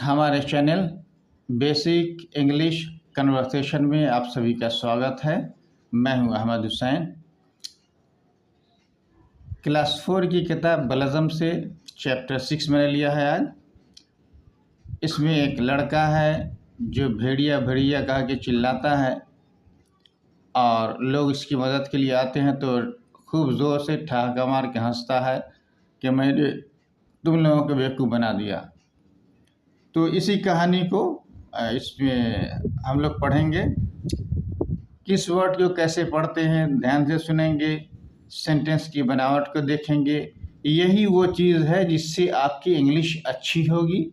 हमारे channel basic English conversation में आप सभी का स्वागत है। मैं हूं अहमद हुसैन। क्लास 4 की किताब बलज़म से चैप्टर 6 मैंने लिया है आज। इसमें एक लड़का है जो भेड़िया भेड़िया कह के चिल्लाता है और लोग इसकी मदद के लिए आते हैं तो खूब ज़ोर से ठहाका मार के हंसता है कि मैंने तुम लोगों को बेवकूफ़ बना दिया। तो इसी कहानी को इसमें हम लोग पढ़ेंगे। किस वर्ड को कैसे पढ़ते हैं ध्यान से सुनेंगे, सेंटेंस की बनावट को देखेंगे। यही वो चीज़ है जिससे आपकी इंग्लिश अच्छी होगी।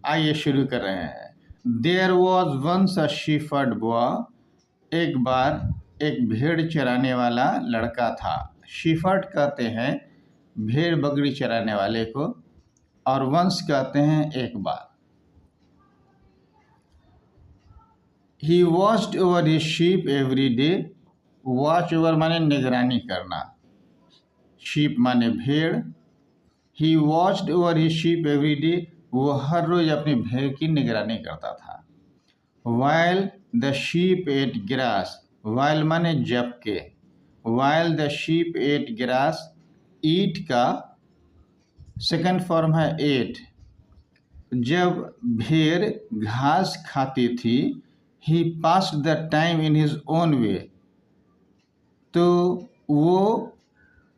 आइए शुरू कर रहे हैं। There was once a shepherd boy. एक बार एक भेड़ चराने वाला लड़का था। शीफर्ड कहते हैं भेड़ बकरी चराने वाले को, और वंस कहते हैं एक बार। He watched over his sheep every day. Watch over माने निगरानी करना, शीप माने भेड़। He watched over his sheep every day. वो हर रोज अपनी भेड़ की निगरानी करता था। While the sheep ate grass. While माने जबकि। While the sheep ate grass. Eat का सेकंड फॉर्म है ate। जब भेड़ घास खाती थी, he passed the time in his own way. तो वो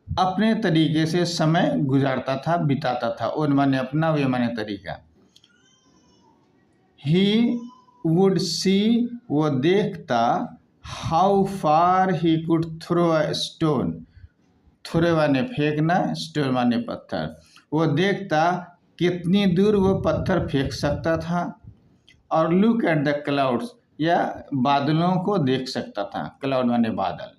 अपने तरीके से समय गुजारता था, बिताता था। ओन माने अपना, वे माने तरीका। he would see, वो देखता, how far he could throw a stone. Throw माने फेंकना, स्टोन माने पत्थर। वो देखता कितनी दूर वो पत्थर फेंक सकता था। और लुक एट द क्लाउड्स, या बादलों को देख सकता था। क्लाउड माने बादल।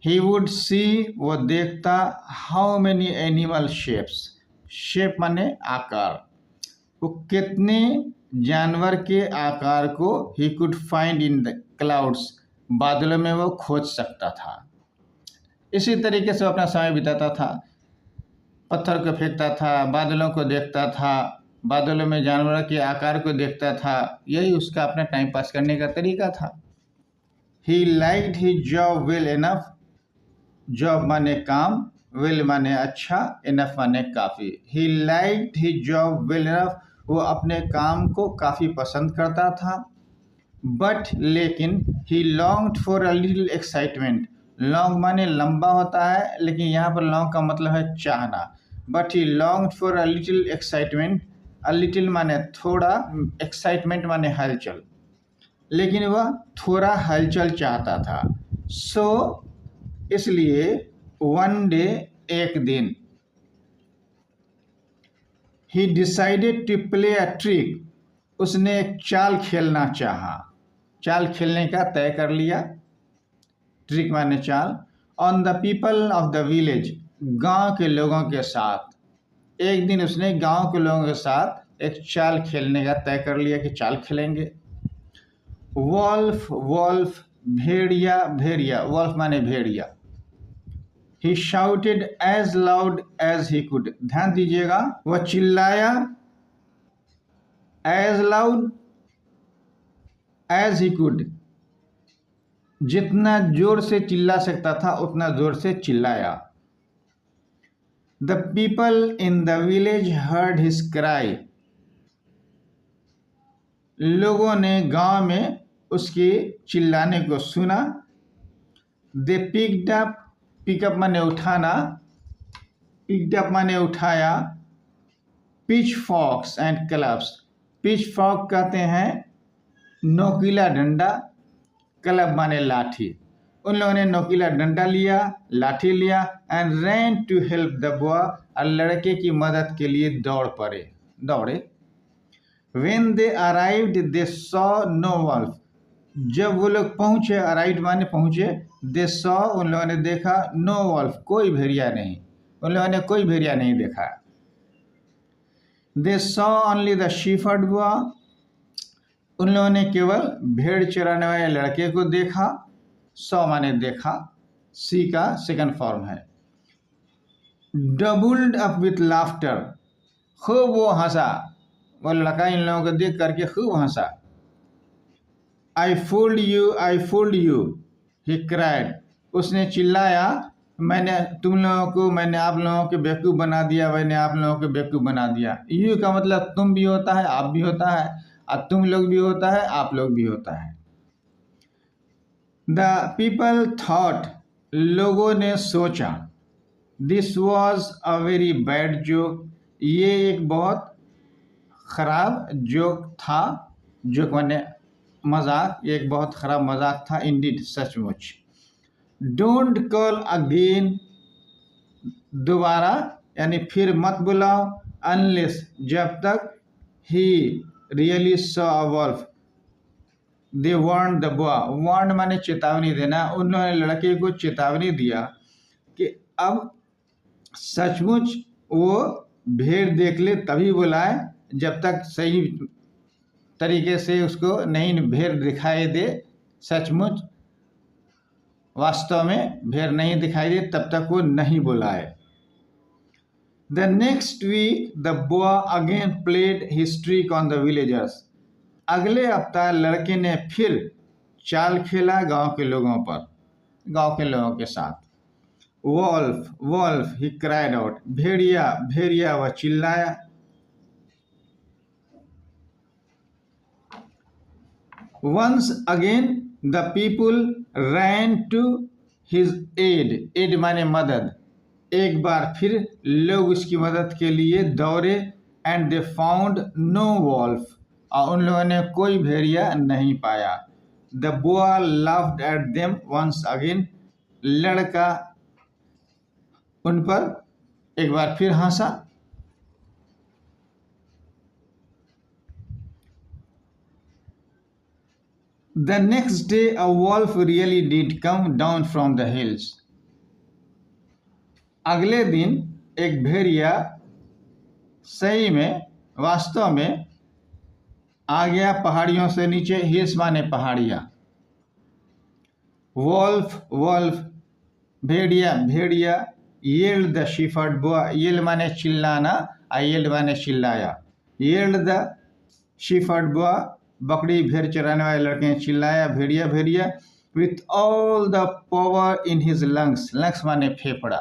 ही वुड सी, वो देखता, how many animal shapes. Shape माने आकार। वो कितने जानवर के आकार को he could find in the clouds, बादलों में वो खोज सकता था। इसी तरीके से वो अपना समय बिताता था। पत्थर को फेंकता था, बादलों को देखता था, बादलों में जानवरों के आकार को देखता था। यही उसका अपना टाइम पास करने का तरीका था। He liked his job well enough. Job माने काम, वेल माने अच्छा, इनफ माने काफ़ी। He liked his job well enough. वो अपने काम को काफ़ी पसंद करता था। बट लेकिन he longed for a little excitement. Long माने लंबा होता है, लेकिन यहाँ पर लॉन्ग का मतलब है चाहना। But he longed for a little excitement. A little माने थोड़ा, एक्साइटमेंट माने हलचल, लेकिन वह थोड़ा हलचल चाहता था। सो इसलिए वन डे, एक दिन, he decided to play a trick. उसने एक चाल खेलना चाहा। चाल खेलने का तय कर लिया। ट्रिक माने चाल। On the people of the village, गांव के लोगों के साथ। एक दिन उसने गांव के लोगों के साथ एक चाल खेलने का तय कर लिया कि चाल खेलेंगे। वॉल्फ, वॉल्फ, भेड़िया भेड़िया, वॉल्फ माने भेड़िया। He shouted as loud as he could. ध्यान दीजिएगा, वह चिल्लाया, as loud as he could, जितना जोर से चिल्ला सकता था उतना जोर से चिल्लाया। The people in the village heard his cry. लोगों ने गांव में उसके चिल्लाने को सुना। दे पिक्ड अप, पिकअप माने उठाना, पिक्ड अप माने उठाया, pitchforks and clubs. Pitchfork कहते हैं नोकीला डंडा, क्लब माने लाठी। उन लोगों ने नोकीला डंडा लिया, लाठी लिया, and ran to help the boy, और लड़के की मदद के लिए दौड़े। When they arrived they saw no wolf. जब वो लोग पहुंचे, अराइव्ड माने पहुंचे, दे सॉ उन लोगों ने देखा, नो वॉल्फ कोई भेड़िया नहीं। उन लोगों ने कोई भेड़िया नहीं देखा। They saw only the shepherd boy. उन लोगों ने केवल भेड़ चराने वाले लड़के को देखा। सॉ माने देखा, सी का सेकंड फॉर्म है। डबल्ड अप विथ लाफ्टर, खूब वो हंसा, वो लड़का इन लोगों को देख करके खूब हंसा। आई फूल्ड यू ही क्राइड, उसने चिल्लाया, मैंने आप लोगों को बेवकूफ़ बना दिया, मैंने आप लोगों को बेवकूफ़ बना दिया। यू का मतलब तुम भी होता है, आप भी होता है, और तुम लोग भी होता है, आप लोग भी होता है। द पीपल थॉट, लोगों ने सोचा, this was a very bad joke, ये एक बहुत ख़राब जोक था। जोक माने मजाक, ये एक बहुत ख़राब मजाक था। इंडीड, सचमुच। डोंट कॉल अगेन, दोबारा यानी फिर मत बुलाओ। अनलेस, जब तक। He really saw a wolf, they warn the boy, warn माने चेतावनी देना। उन्होंने लड़के को चेतावनी दिया कि अब सचमुच वो भेड़ देख ले तभी बुलाए, जब तक सही तरीके से उसको नहीं भेड़ दिखाई दे, सचमुच वास्तव में भेड़ नहीं दिखाई दे, तब तक वो नहीं बुलाए। The next week the boy again played his trick on the villagers, अगले हफ्ता लड़के ने फिर चाल खेला गांव के लोगों पर, गांव के लोगों के साथ। Wolf wolf he cried out, भेड़िया भेड़िया, वह चिल्लाया। Once again the people ran to his aid, aid माने मदद, एक बार फिर लोग उसकी मदद के लिए दौड़े। And they found no wolf, और उन लोगों ने कोई भेड़िया नहीं पाया। The boy laughed at them once again, लड़का उन पर एक बार फिर हंसा। The next day a wolf really did come down from the hills. अगले दिन एक भेड़िया सही में, वास्तव में आ गया पहाड़ियों से नीचे। हिल्स माने पहाड़ियाँ। वॉल्फ वॉल्फ, भेड़िया भेड़िया। Yelled the shepherd boy, yelled माने चिल्लाना, येल्ड माने चिल्लाया। येल्ड द shepherd boy, बकरी भेड़ चराने वाले लड़के ने चिल्लाया, भेड़िया भेड़िया। With all the power in his lungs, lungs माने फेफड़ा,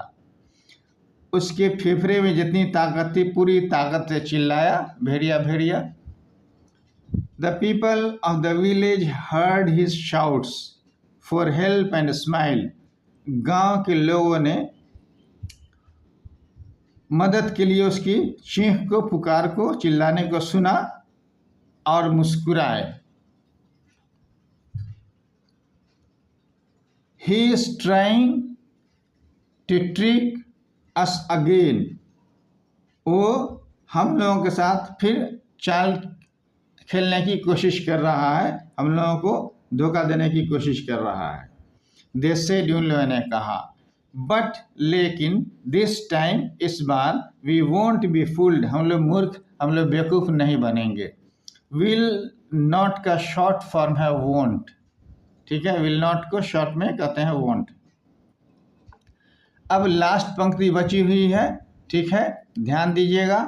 उसके फेफड़े में जितनी ताकत थी पूरी ताकत से चिल्लाया, भेड़िया भेड़िया। The people of the village heard his shouts for help and smile, गांव के लोगों ने मदद के लिए उसकी चीख को, पुकार को, चिल्लाने को सुना और मुस्कुराए। He is trying to trick us again, वो हम लोगों के साथ फिर चाल खेलने की कोशिश कर रहा है, हम लोगों को धोखा देने की कोशिश कर रहा है। दे सेड, उन लोगों ने कहा। बट लेकिन, दिस टाइम, इस बार, वी वोंट बी फूल्ड, हम लोग मूर्ख, हम लोग बेवकूफ़ नहीं बनेंगे। विल नॉट का शॉर्ट फॉर्म है वोंट, ठीक है। विल नॉट को शॉर्ट में कहते हैं वोंट। अब लास्ट पंक्ति बची हुई है, ठीक है, ध्यान दीजिएगा।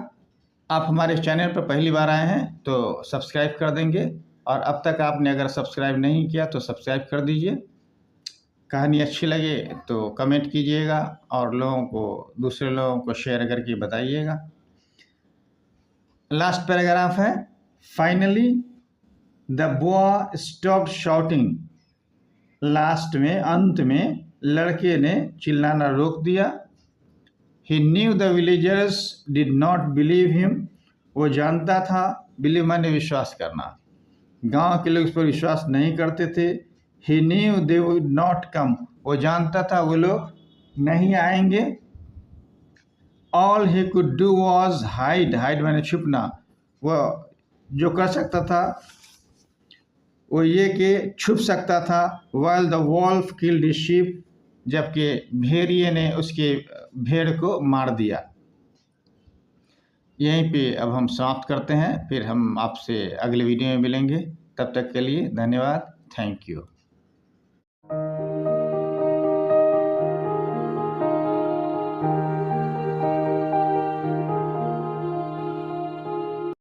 आप हमारे चैनल पर पहली बार आए हैं तो सब्सक्राइब कर देंगे, और अब तक आपने अगर सब्सक्राइब नहीं किया तो सब्सक्राइब कर दीजिए। कहानी अच्छी लगे तो कमेंट कीजिएगा, और लोगों को, दूसरे लोगों को शेयर करके बताइएगा। लास्ट पैराग्राफ है। Finally the boy stopped shouting, last में, अंत में लड़के ने चिल्लाना रोक दिया। He knew the villagers did not believe him, वो जानता था, बिलीव माने विश्वास करना, गांव के लोग उस पर विश्वास नहीं करते थे। He knew they would not come, वो जानता था वो लोग नहीं आएंगे। All he could do was hide, hide माने छुपना, वो जो कर सकता था वो ये कि छुप सकता था। While the wolf killed his sheep, जबकि भेड़िए ने उसके भेड़ को मार दिया। यहीं पे अब हम समाप्त करते हैं, फिर हम आपसे अगले वीडियो में मिलेंगे। तब तक के लिए धन्यवाद, थैंक यू।